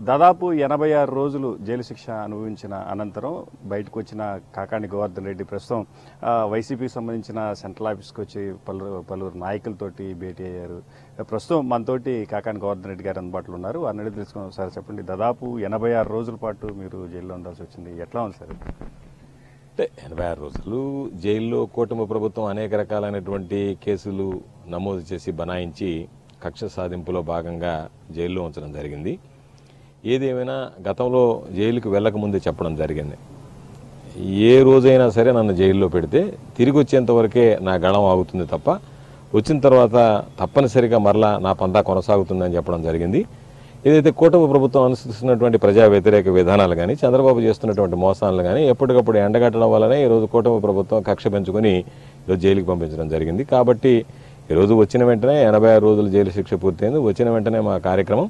దాదాపు 86 రోజులు జైలు శిక్ష అనుభవించిన అనంతరం బయటకు వచ్చిన కాకాణి గోవర్ధన్ రెడ్డి ప్రస్తుతం వైసీపీకి సంబంధించిన సెంట్రల్ ఆఫీస్కి వచ్చి పలువురు నాయకులతోటి భేటీ అయ్యారు. ప్రస్తుతం మనతోటి కాకాణి గోవర్ధన్ రెడ్డి గారు అందుబాటులో ఉన్నారు. వారిని తెలుసుకున్నాం. సార్ చెప్పండి, దాదాపు 86 రోజుల పాటు మీరు జైల్లో ఉండాల్సి వచ్చింది, ఎట్లా ఉంది సార్? అంటే 86 రోజులు జైల్లో కూటమి ప్రభుత్వం అనేక రకాలైనటువంటి కేసులు నమోదు చేసి బనాయించి కక్ష సాధింపులో భాగంగా జైల్లో ఉంచడం జరిగింది. ఏదేమైనా గతంలో జైలుకి వెళ్ళకముందే చెప్పడం జరిగింది, ఏ రోజైనా సరే నన్ను జైల్లో పెడితే తిరిగి వచ్చేంత వరకే నా గళం ఆగుతుంది తప్ప వచ్చిన తర్వాత తప్పనిసరిగా మరలా నా పంతా కొనసాగుతుందని చెప్పడం జరిగింది. ఏదైతే కూటమి ప్రభుత్వం అనుసరిస్తున్నటువంటి ప్రజా వ్యతిరేక విధానాలు కానీ, చంద్రబాబు చేస్తున్నటువంటి మోసాలను కానీ ఎప్పటికప్పుడు ఎండగట్టడం వల్లనే ఈరోజు కూటమి ప్రభుత్వం కక్ష పెంచుకొని ఈరోజు జైలుకి పంపించడం జరిగింది. కాబట్టి ఈరోజు వచ్చిన వెంటనే 86 రోజులు జైలు శిక్ష పూర్తయింది. వచ్చిన వెంటనే మా కార్యక్రమం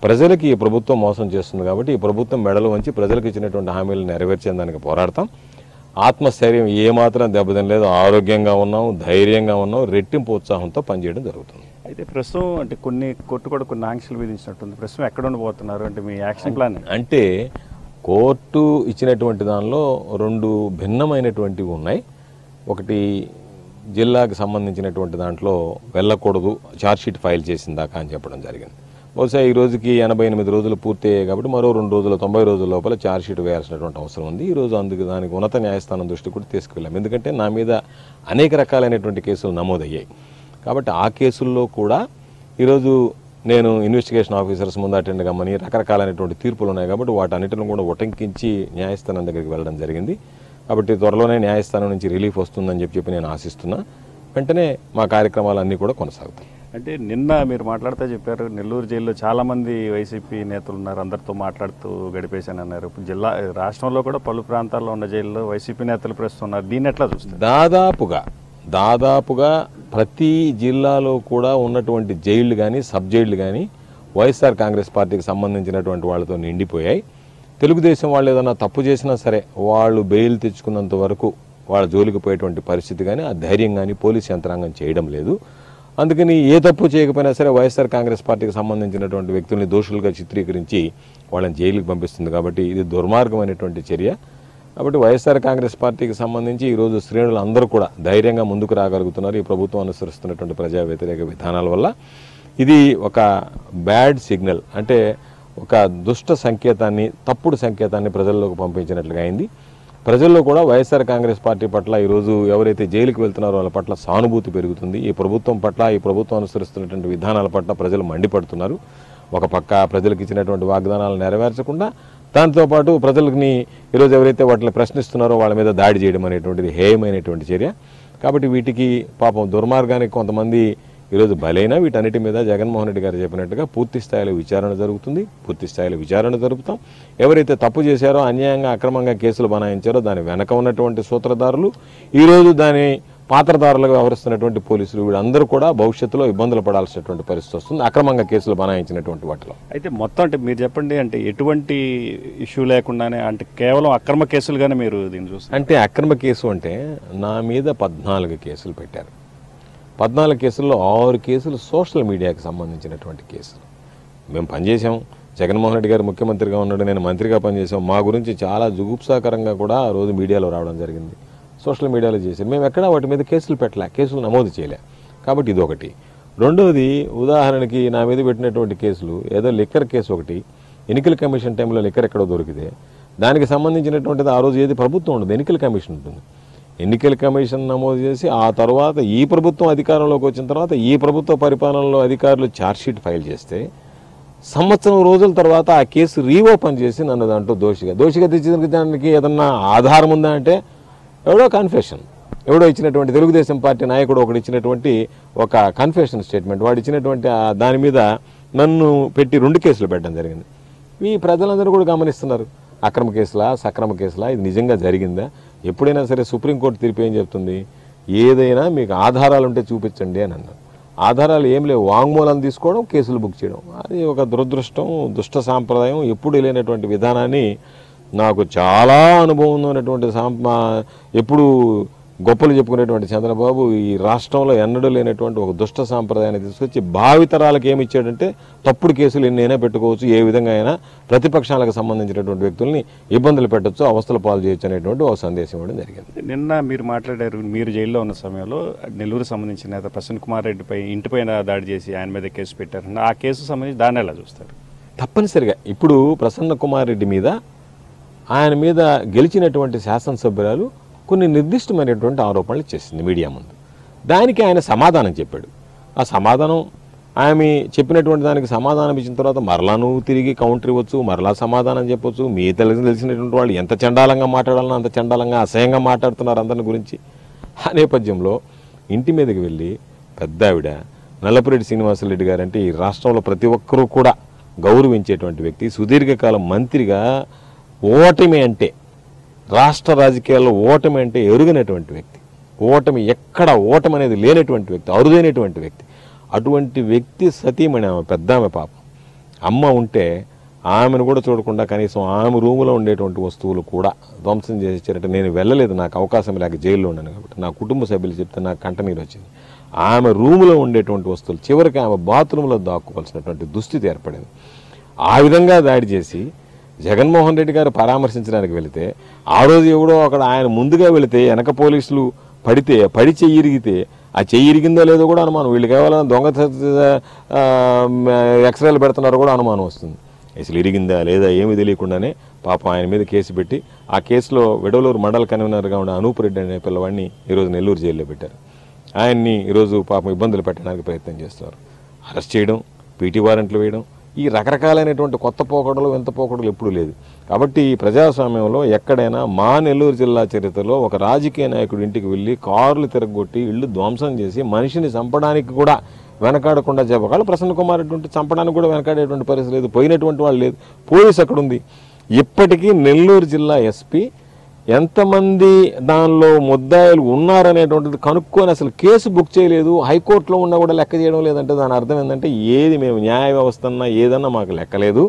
ప్రజలకి ఈ ప్రభుత్వం మోసం చేస్తుంది కాబట్టి ఈ ప్రభుత్వం మెడలు వంచి ప్రజలకు ఇచ్చినటువంటి హామీలను నెరవేర్చేందానికి పోరాడతాం. ఆత్మస్థైర్యం ఏమాత్రం దెబ్బతినలేదు, ఆరోగ్యంగా ఉన్నాం, ధైర్యంగా ఉన్నాం, రెట్టింపు ఉత్సాహంతో పనిచేయడం జరుగుతుంది. అయితే ప్రస్తుతం అంటే కోర్టు కూడా కొన్ని ఆంక్షలు విధించినట్టుంది. ప్రస్తుతం ఎక్కడ ఉండబోతున్నారు అంటే మీ యాక్షన్ ప్లాన్? అంటే కోర్టు ఇచ్చినటువంటి దానిలో 2 భిన్నమైనటువంటివి ఉన్నాయి. ఒకటి జిల్లాకు సంబంధించినటువంటి దాంట్లో వెళ్ళకూడదు, ఛార్జ్షీట్ ఫైల్ చేసిన దాకా అని చెప్పడం జరిగింది. బహుశా ఈ రోజుకి 88 రోజులు పూర్తి అయ్యాయి కాబట్టి మరో 2 రోజులు 90 రోజుల లోపల ఛార్జ్షీట్ వేయాల్సినటువంటి అవసరం ఉంది. ఈరోజు దానికి ఉన్నత న్యాయస్థానం దృష్టి కూడా తీసుకువెళ్ళాం. ఎందుకంటే నా మీద అనేక రకాలైనటువంటి కేసులు నమోదయ్యాయి కాబట్టి ఆ కేసుల్లో కూడా ఈరోజు నేను ఇన్వెస్టిగేషన్ ఆఫీసర్స్ ముందు అటెండ్ కమ్మని రకరకాలైనటువంటి తీర్పులు ఉన్నాయి కాబట్టి వాటన్నిటిని కూడా ఉటంకించి న్యాయస్థానం దగ్గరికి వెళ్ళడం జరిగింది. కాబట్టి త్వరలోనే న్యాయస్థానం నుంచి రిలీఫ్ వస్తుందని చెప్పి నేను ఆశిస్తున్నా. వెంటనే మా కార్యక్రమాలన్నీ కూడా కొనసాగుతాయి. అంటే నిన్న మీరు మాట్లాడుతూ చెప్పారు, నెల్లూరు జైల్లో చాలామంది వైసీపీ నేతలు ఉన్నారు, అందరితో మాట్లాడుతూ గడిపేశానన్నారు. రాష్ట్రంలో కూడా పలు ప్రాంతాల్లో ఉన్న జైల్లో వైసీపీ నేతలు ప్రస్తుతం ఉన్నారు. దీన్ని ఎట్లా చూస్తారు? దాదాపుగా ప్రతి జిల్లాలో కూడా ఉన్నటువంటి జైళ్లు కానీ సబ్ జైళ్లు కానీ వైఎస్ఆర్ కాంగ్రెస్ పార్టీకి సంబంధించినటువంటి వాళ్ళతో నిండిపోయాయి. తెలుగుదేశం వాళ్ళు ఏదైనా తప్పు చేసినా సరే వాళ్ళు బెయిల్ తెచ్చుకున్నంత వరకు వాళ్ళ జోలికి పోయేటువంటి పరిస్థితి కానీ ఆ ధైర్యం కానీ పోలీస్ యంత్రాంగం చేయడం లేదు. అందుకని ఏ తప్పు చేయకపోయినా సరే వైఎస్ఆర్ కాంగ్రెస్ పార్టీకి సంబంధించినటువంటి వ్యక్తుల్ని దోషులుగా చిత్రీకరించి వాళ్ళని జైలుకి పంపిస్తుంది. కాబట్టి ఇది దుర్మార్గమైనటువంటి చర్య. కాబట్టి వైఎస్ఆర్ కాంగ్రెస్ పార్టీకి సంబంధించి ఈరోజు శ్రేణులు అందరూ కూడా ధైర్యంగా ముందుకు రాగలుగుతున్నారు. ఈ ప్రభుత్వం అనుసరిస్తున్నటువంటి ప్రజా వ్యతిరేక విధానాల వల్ల ఇది ఒక బ్యాడ్ సిగ్నల్, అంటే ఒక దుష్ట సంకేతాన్ని, తప్పుడు సంకేతాన్ని ప్రజల్లోకి పంపించినట్లుగా అయింది. ప్రజల్లో కూడా వైఎస్ఆర్ కాంగ్రెస్ పార్టీ పట్ల ఈరోజు ఎవరైతే జైలుకి వెళ్తున్నారో వాళ్ళ పట్ల సానుభూతి పెరుగుతుంది. ఈ ప్రభుత్వం పట్ల, ఈ ప్రభుత్వం అనుసరిస్తున్నటువంటి విధానాల పట్ల ప్రజలు మండిపడుతున్నారు. ఒక పక్క ప్రజలకు ఇచ్చినటువంటి వాగ్దానాలు నెరవేర్చకుండా దాంతోపాటు ప్రజలని ఈరోజు ఎవరైతే వాటిని ప్రశ్నిస్తున్నారో వాళ్ళ మీద దాడి చేయడం అనేటువంటిది హేయమైనటువంటి చర్య. కాబట్టి వీటికి పాపం దుర్మార్గానికి కొంతమంది ఈరోజు బలైనా వీటన్నిటి మీద జగన్మోహన్ రెడ్డి గారు చెప్పినట్టుగా పూర్తి స్థాయిలో విచారణ జరుగుతుంది. పూర్తి స్థాయిలో విచారణ జరుపుతాం. ఎవరైతే తప్పు చేశారో, అన్యాయంగా అక్రమంగా కేసులు బనాయించారో దాని వెనక ఉన్నటువంటి సూత్రధారులు, ఈరోజు దాని పాత్రధారులుగా వ్యవహరిస్తున్నటువంటి పోలీసులు, వీళ్ళందరూ కూడా భవిష్యత్తులో ఇబ్బందులు పడాల్సినటువంటి పరిస్థితి వస్తుంది అక్రమంగా కేసులు బనాయించినటువంటి వాటిలో. అయితే మొత్తం అంటే మీరు చెప్పండి, అంటే ఎటువంటి ఇష్యూ లేకుండానే అంటే కేవలం అక్రమ కేసులుగానే మీరు దీన్ని చూస్తారు? అంటే అక్రమ కేసు అంటే నా మీద 14 కేసులు పెట్టారు. 14 కేసుల్లో 6 కేసులు సోషల్ మీడియాకి సంబంధించినటువంటి కేసులు. మేము పనిచేసాం, జగన్మోహన్ రెడ్డి గారు ముఖ్యమంత్రిగా ఉన్నాడు, నేను మంత్రిగా పనిచేసాం. మా గురించి చాలా జుగుప్సాకరంగా కూడా ఆ రోజు మీడియాలో రావడం జరిగింది, సోషల్ మీడియాలో చేశారు. మేము ఎక్కడా వాటి మీద కేసులు పెట్టలే, కేసులు నమోదు చేయలే. కాబట్టి ఇదొకటి. రెండవది, ఉదాహరణకి నా మీద పెట్టినటువంటి కేసులు ఏదో లిక్కర్ కేసు ఒకటి, ఎన్నికల కమిషన్ టైంలో లిక్కర్ ఎక్కడో దొరికితే దానికి సంబంధించినటువంటిది ఆ రోజు ఏది ప్రభుత్వం ఉండదు, ఎన్నికల కమిషన్ ఉంటుంది. ఎన్నికల కమిషన్ నమోదు చేసి ఆ తర్వాత ఈ ప్రభుత్వం అధికారంలోకి వచ్చిన తర్వాత ఈ ప్రభుత్వ పరిపాలనలో అధికారులు ఛార్జ్షీట్ ఫైల్ చేస్తే సంవత్సరం రోజుల తర్వాత ఆ కేసు రీఓపెన్ చేసి నన్ను దాంట్లో దోషిగా తెచ్చేదానికి ఏదన్నా ఆధారం ఉందా అంటే ఎవడో కన్ఫెషన్, ఎవడో ఇచ్చినటువంటి తెలుగుదేశం పార్టీ నాయకుడు ఒకటి ఇచ్చినటువంటి ఒక కన్ఫెషన్ స్టేట్మెంట్, వాడు ఇచ్చినటువంటి దాని మీద నన్ను పెట్టి 2 కేసులు పెట్టడం జరిగింది. ఈ ప్రజలందరూ కూడా గమనిస్తున్నారు, అక్రమ కేసులా సక్రమ కేసులా, ఇది నిజంగా జరిగిందా? ఎప్పుడైనా సరే సుప్రీంకోర్టు తీర్పు ఏం చెప్తుంది, ఏదైనా మీకు ఆధారాలు ఉంటే చూపించండి అని అన్నారు. ఆధారాలు ఏం లేవు, వాంగ్మూలం తీసుకోవడం, కేసులు బుక్ చేయడం. అది ఒక దురదృష్టం, దుష్ట సాంప్రదాయం. ఎప్పుడు లేనటువంటి విధానాన్ని, నాకు చాలా అనుభవం ఉన్నటువంటి ఎప్పుడు గొప్పలు చెప్పుకునేటువంటి చంద్రబాబు ఈ రాష్ట్రంలో ఎన్నడూ లేనటువంటి ఒక దుష్ట సాంప్రదాయాన్ని తీసుకొచ్చి భావితరాలకు ఏమి ఇచ్చాడంటే తప్పుడు కేసులు ఎన్నైనా పెట్టుకోవచ్చు, ఏ విధంగా అయినా ప్రతిపక్షాలకు సంబంధించినటువంటి వ్యక్తుల్ని ఇబ్బందులు పెట్టచ్చు, అవస్థల పాలు చేయొచ్చు అనేటువంటి ఒక సందేశం ఇవ్వడం జరిగింది. నిన్న మీరు మాట్లాడారు, మీరు జైల్లో ఉన్న సమయంలో నెల్లూరు సంబంధించిన నేత ప్రసన్న కుమార్ రెడ్డిపై ఇంటిపైన దాడి చేసి ఆయన మీద కేసు పెట్టారు. ఆ కేసు సంబంధించి దాన్ని ఎలా చూస్తారు? తప్పనిసరిగా ఇప్పుడు ప్రసన్న కుమార్ రెడ్డి మీద, ఆయన మీద గెలిచినటువంటి శాసనసభ్యురాలు కొన్ని నిర్దిష్టమైనటువంటి ఆరోపణలు చేసింది మీడియా ముందు. దానికి ఆయన సమాధానం చెప్పాడు. ఆ సమాధానం ఆమె చెప్పినటువంటి దానికి సమాధానం ఇచ్చిన తర్వాత మరలా నువ్వు తిరిగి కౌంటర్ ఇవ్వచ్చు, మరలా సమాధానం చెప్పొచ్చు. మీ తెలిసినటువంటి వాళ్ళు ఎంత చండాలంగా మాట్లాడాలన్నా అంత చండాలంగా అసహ్యంగా మాట్లాడుతున్నారు అందరిని గురించి. ఆ నేపథ్యంలో ఇంటి మీదకి వెళ్ళి పెద్ద ఆవిడ నల్లపురెడ్డి శ్రీనివాసరెడ్డి గారు అంటే ఈ రాష్ట్రంలో ప్రతి ఒక్కరూ కూడా గౌరవించేటువంటి వ్యక్తి, సుదీర్ఘకాలం మంత్రిగా ఓటమి అంటే రాష్ట్ర రాజకీయాల్లో ఓటమి అంటే ఎరుగనటువంటి వ్యక్తి, ఓటమి ఎక్కడ ఓటమి అనేది లేనటువంటి వ్యక్తి, అరుదైనటువంటి వ్యక్తి. అటువంటి వ్యక్తి సతీమణి ఆమె, పెద్ద ఆమె పాపం. అమ్మ ఉంటే ఆమెను కూడా చూడకుండా కనీసం ఆమె రూములో ఉండేటువంటి వస్తువులు కూడా ధ్వంసం చేసేసారంటే నేను వెళ్ళలేదు, నాకు అవకాశం లేక జైల్లో ఉన్నాను కాబట్టి. నా కుటుంబ సభ్యులు చెప్తే నాకు కంటనీరు వచ్చింది. ఆమె రూములో ఉండేటువంటి వస్తువులు చివరికి ఆమె బాత్రూంలో దాక్కోవాల్సినటువంటి దుస్థితి ఏర్పడింది. ఆ విధంగా దాడి చేసి జగన్మోహన్ రెడ్డి గారు పరామర్శించడానికి వెళితే ఆ రోజు ఎవడో అక్కడ ఆయన ముందుగా వెళితే వెనక పోలీసులు పడి చెయ్యి ఇరిగితే ఆ చెయ్యి ఇరిగిందో లేదో కూడా అనుమానం. వీళ్ళు కేవలం దొంగ ఎక్స్రేలు పెడుతున్నారో కూడా అనుమానం వస్తుంది. అసలు ఇరిగిందా లేదా ఏమీ తెలియకుండానే పాపం ఆయన మీద కేసు పెట్టి ఆ కేసులో వెడవలూరు మండల కన్వీనర్గా ఉన్న అనూప్ రెడ్డి అనే పిల్లవాడిని ఈరోజు నెల్లూరు జైల్లో పెట్టారు. ఆయన్ని ఈరోజు పాపం ఇబ్బందులు పెట్టడానికి ప్రయత్నం చేస్తున్నారు. అరెస్ట్ చేయడం, పీటీ వారెంట్లు వేయడం, ఈ రకరకాలైనటువంటి కొత్త పోకడలు వింత పోకడలు ఎప్పుడూ లేదు. కాబట్టి ఈ ప్రజాస్వామ్యంలో ఎక్కడైనా మా నెల్లూరు జిల్లా చరిత్రలో ఒక రాజకీయ నాయకుడి ఇంటికి వెళ్ళి కార్లు తిరగొట్టి ఇళ్ళు ధ్వంసం చేసి మనిషిని చంపడానికి కూడా వెనకాడకుండా చెప్పగల ప్రసన్న కుమార్ రెడ్డి ఉంటే చంపడానికి కూడా వెనకాడేటువంటి పరిస్థితి లేదు, పోయినటువంటి వాళ్ళు లేదు. పోలీసు అక్కడ ఉంది. ఇప్పటికీ నెల్లూరు జిల్లా ఎస్పీ ఎంతమంది దానిలో ముద్దాయిలు ఉన్నారనేటువంటిది కనుక్కొని అసలు కేసు బుక్ చేయలేదు, హైకోర్టులో ఉన్నా కూడా లెక్క చేయడం లేదంటే దాని అర్థం ఏంటంటే ఏది మేము న్యాయ వ్యవస్థ అన్నా ఏదన్నా మాకు లెక్కలేదు,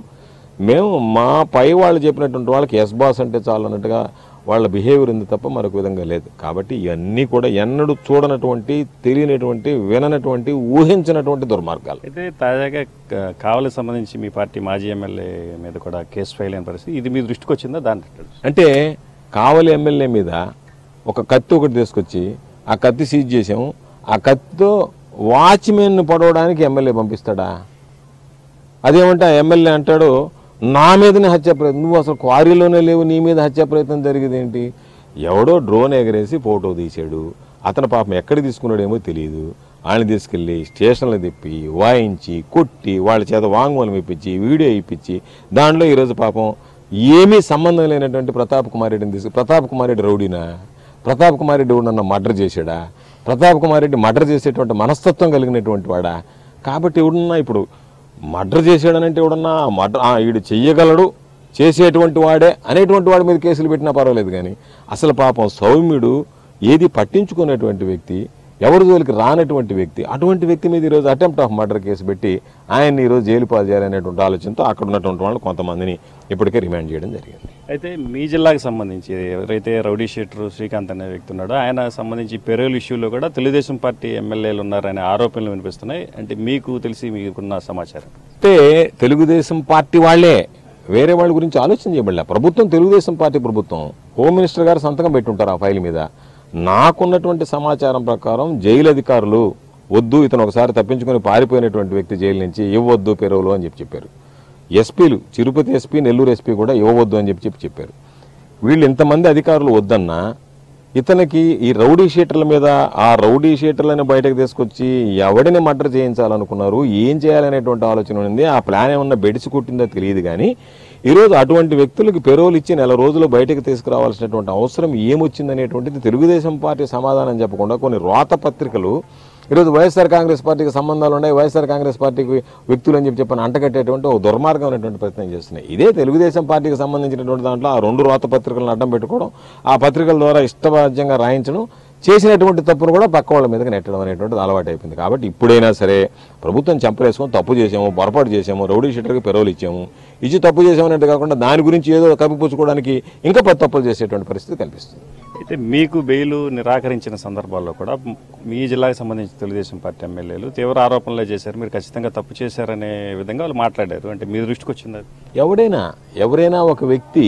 మేము మా పై వాళ్ళు చెప్పినటువంటి వాళ్ళకి ఎస్ బాస్ అంటే చాలు అన్నట్టుగా వాళ్ళ బిహేవియర్ ఉంది తప్ప మరొక విధంగా లేదు. కాబట్టి ఇవన్నీ కూడా ఎన్నడూ చూడనటువంటి, తెలియనటువంటి, విననటువంటి, ఊహించినటువంటి దుర్మార్గాలు. అయితే తాజాగా కావలికి సంబంధించి మీ పార్టీ మాజీ ఎమ్మెల్యే మీద కూడా కేసు ఫైల్ అయిన పరిస్థితి, ఇది మీ దృష్టికి వచ్చిందా? దాని అంటే కావలి ఎమ్మెల్యే మీద ఒక కత్తి ఒకటి తీసుకొచ్చి ఆ కత్తి సీజ్ చేసాము, ఆ కత్తితో వాచ్మెన్ పడవడానికి ఎమ్మెల్యే పంపిస్తాడా? అదేమంటే ఆ ఎమ్మెల్యే అంటాడు నా మీదనే హత్య ప్రయత్నం, నువ్వు అసలు క్వారీలోనే లేవు, నీ మీద హత్య ప్రయత్నం జరిగేది ఏంటి? ఎవడో డ్రోన్ ఎగరేసి ఫోటో తీశాడు, అతను పాపం ఎక్కడ తీసుకున్నాడేమో తెలియదు, ఆయన తీసుకెళ్ళి స్టేషన్లో తిప్పి వాయించి కొట్టి వాళ్ళ చేత వాంగ్మూలం ఇప్పించి వీడియో ఇప్పించి దాంట్లో ఈరోజు పాపం ఏమీ సంబంధం లేనటువంటి ప్రతాప్ కుమార్ రెడ్డిని ప్రతాప్ కుమార్ రెడ్డి రౌడీనా? ప్రతాప్ కుమార్ రెడ్డి నన్ను మర్డర్ చేశాడా? ప్రతాప్ కుమార్ రెడ్డి మర్డర్ చేసేటువంటి మనస్తత్వం కలిగినటువంటి వాడా? కాబట్టి ఎవడన్నా ఇప్పుడు మర్డర్ చేశాడనంటే ఎవడన్నా మర్డర్ వీడు చెయ్యగలడు, చేసేటువంటి వాడే అనేటువంటి వాడి మీద కేసులు పెట్టినా పర్వాలేదు. కానీ అసలు పాపం సౌమ్యుడు, ఏది పట్టించుకునేటువంటి వ్యక్తి, ఎవరి జోలికి రానటువంటి వ్యక్తి, అటువంటి వ్యక్తి మీద ఈరోజు అటెంప్ట్ ఆఫ్ మర్డర్ కేసు పెట్టి ఆయన్ని ఈరోజు జైలు పాలు చేయాలనేటువంటి ఆలోచనతో అక్కడ ఉన్నటువంటి వాళ్ళు కొంతమందిని ఇప్పటికే రిమాండ్ చేయడం జరిగింది. అయితే మీ జిల్లాకు సంబంధించి ఎవరైతే రౌడీ షీటర్ శ్రీకాంత్ అనే వ్యక్తి ఉన్నాడో ఆయన సంబంధించి పెరోల్ ఇష్యూలో కూడా తెలుగుదేశం పార్టీ ఎమ్మెల్యేలు ఉన్నారనే ఆరోపణలు వినిపిస్తున్నాయి. అంటే మీకు తెలిసి మీకున్న సమాచారం? అంటే తెలుగుదేశం పార్టీ వాళ్లే, వేరే వాళ్ళ గురించి ఆలోచన చేయబడలే. ప్రభుత్వం తెలుగుదేశం పార్టీ ప్రభుత్వం, హోమ్ మినిస్టర్ గారు సంతకం పెట్టుంటారు ఆ ఫైల్ మీద. నాకున్నటువంటి సమాచారం ప్రకారం జైలు అధికారులు వద్దు, ఇతను ఒకసారి తప్పించుకొని పారిపోయినటువంటి వ్యక్తి జైలు నుంచి ఇవ్వద్దు పెరోలు అని చెప్పారు. ఎస్పీలు, తిరుపతి ఎస్పీ, నెల్లూరు ఎస్పీ కూడా ఇవ్వవద్దు అని చెప్పారు. వీళ్ళు ఇంతమంది అధికారులు వద్దన్నా ఇతనికి ఈ రౌడీ షీటర్ల మీద, ఆ రౌడీ షీటర్లను బయటకు తీసుకొచ్చి ఎవడిని మర్డర్ చేయించాలనుకున్నారు, ఏం చేయాలనేటువంటి ఆలోచన ఉంది. ఆ ప్లాన్ ఏమన్నా బెడిసి కొట్టిందో తెలియదు. కానీ ఈరోజు అటువంటి వ్యక్తులకు పెరోల్ ఇచ్చి నెల రోజులు బయటకు తీసుకురావాల్సినటువంటి అవసరం ఏమొచ్చిందనేటువంటిది తెలుగుదేశం పార్టీ సమాధానం చెప్పకుండా కొన్ని రోత పత్రికలు ఈరోజు వైఎస్ఆర్ కాంగ్రెస్ పార్టీకి సంబంధాలు ఉన్నాయి, వైఎస్ఆర్ కాంగ్రెస్ పార్టీకి వ్యక్తులు అని చెప్పని అంటగట్టేటువంటి ఒక దుర్మార్గమైనటువంటి ప్రయత్నం చేస్తున్నాయి. ఇదే తెలుగుదేశం పార్టీకి సంబంధించినటువంటి దాంట్లో ఆ రెండు రోత పత్రికలను అడ్డం పెట్టుకోవడం, ఆ పత్రికల ద్వారా ఇష్టరాజ్యంగా రాయించడం, చేసినటువంటి తప్పును కూడా పక్క వాళ్ళ మీదకి నెట్టడం అనేటువంటిది అలవాటు అయిపోయింది. కాబట్టి ఇప్పుడైనా సరే ప్రభుత్వం చంపలేసుకొని తప్పు చేసాము, పొరపాటు చేసాము, రౌడీ షీటర్కి పెరోలు ఇచ్చాము, ఇచ్చి తప్పు చేసామన్నట్టు కాకుండా దాని గురించి ఏదో కప్పిపుచ్చుకోవడానికి ఇంకా పెద్ద తప్పులు చేసేటువంటి పరిస్థితి కనిపిస్తుంది. అయితే మీకు బెయిల్ నిరాకరించిన సందర్భాల్లో కూడా మీ జిల్లాకు సంబంధించి తెలుగుదేశం పార్టీ ఎమ్మెల్యేలు తీవ్ర ఆరోపణలు చేశారు, మీరు ఖచ్చితంగా తప్పు చేశారనే విధంగా వాళ్ళు మాట్లాడారు. అంటే మీ దృష్టికి వచ్చింది ఎవరైనా ఒక వ్యక్తి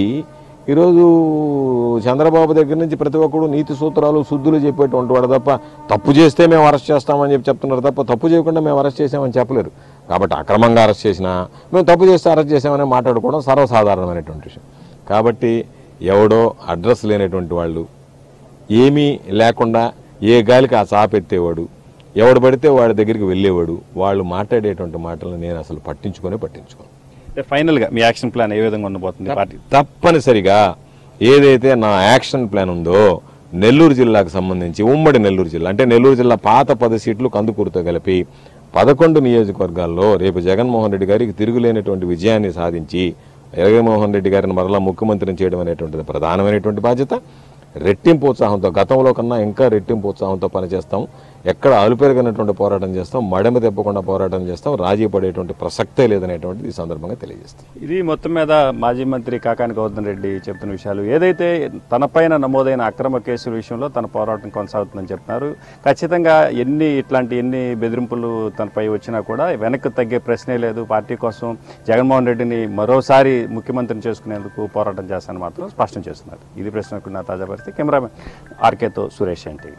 ఈరోజు చంద్రబాబు దగ్గర నుంచి ప్రతి ఒక్కడు నీతి సూత్రాలు శుద్ధులు చెప్పేటువంటి వాడు తప్ప తప్పు చేస్తే మేము అరెస్ట్ చేస్తామని చెప్తున్నారు తప్ప తప్పు చేయకుండా మేము అరెస్ట్ చేసామని చెప్పలేరు. కాబట్టి అక్రమంగా అరెస్ట్ చేసినా మేము తప్పు చేస్తే అరెస్ట్ చేసామని మాట్లాడుకోవడం సర్వసాధారణమైనటువంటి విషయం. కాబట్టి ఎవడో అడ్రస్ లేనటువంటి వాళ్ళు, ఏమీ లేకుండా ఏ గాలికి ఆ చాపెత్తేవాడు, ఎవడు పడితే వాడి దగ్గరికి వెళ్ళేవాడు, వాళ్ళు మాట్లాడేటువంటి మాటలను నేను అసలు పట్టించుకోను. ఫైనల్గా మీ యాక్షన్ ప్లాన్ ఏ విధంగా ఉండబోతుంది పార్టీ? తప్పనిసరిగా ఏదైతే నా యాక్షన్ ప్లాన్ ఉందో నెల్లూరు జిల్లాకు సంబంధించి ఉమ్మడి నెల్లూరు జిల్లా అంటే నెల్లూరు జిల్లా పాత 10 సీట్లు కందుకూరుతో కలిపి 11 నియోజకవర్గాల్లో రేపు జగన్మోహన్ రెడ్డి గారికి తిరుగులేనటువంటి విజయాన్ని సాధించి జగన్మోహన్ రెడ్డి గారిని మరలా ముఖ్యమంత్రిని చేయడం అనేటువంటిది ప్రధానమైనటువంటి బాధ్యత. రెట్టింపు ఉత్సాహంతో, గతంలో కన్నా ఇంకా రెట్టింపు ఉత్సాహంతో పనిచేస్తాం. ఎక్కడ అలుపెరగనటువంటి పోరాటం చేస్తాం, మడమ తెప్పకుండా పోరాటం చేస్తాం. రాజీ పడేటువంటి ప్రసక్తే లేదనేటువంటిది ఈ సందర్భంగా తెలియజేస్తాం. ఇది మొత్తం మీద మాజీ మంత్రి కాకాని గోవర్ధన్ రెడ్డి చెప్తున్న విషయాలు. ఏదైతే తనపైన నమోదైన అక్రమ కేసుల విషయంలో తన పోరాటం కొనసాగుతుందని చెప్తున్నారు. ఖచ్చితంగా ఎన్ని బెదిరింపులు తనపై వచ్చినా కూడా వెనక్కి తగ్గే ప్రశ్నే లేదు. పార్టీ కోసం జగన్మోహన్ రెడ్డిని మరోసారి ముఖ్యమంత్రిని చేసుకునేందుకు పోరాటం చేస్తానని మాత్రం స్పష్టం చేస్తున్నారు. ఇది ప్రశ్నకున్న తాజా పరిస్థితి. కెమెరామెన్ ఆర్కేతో సురేష్ ఎన్టీవీ.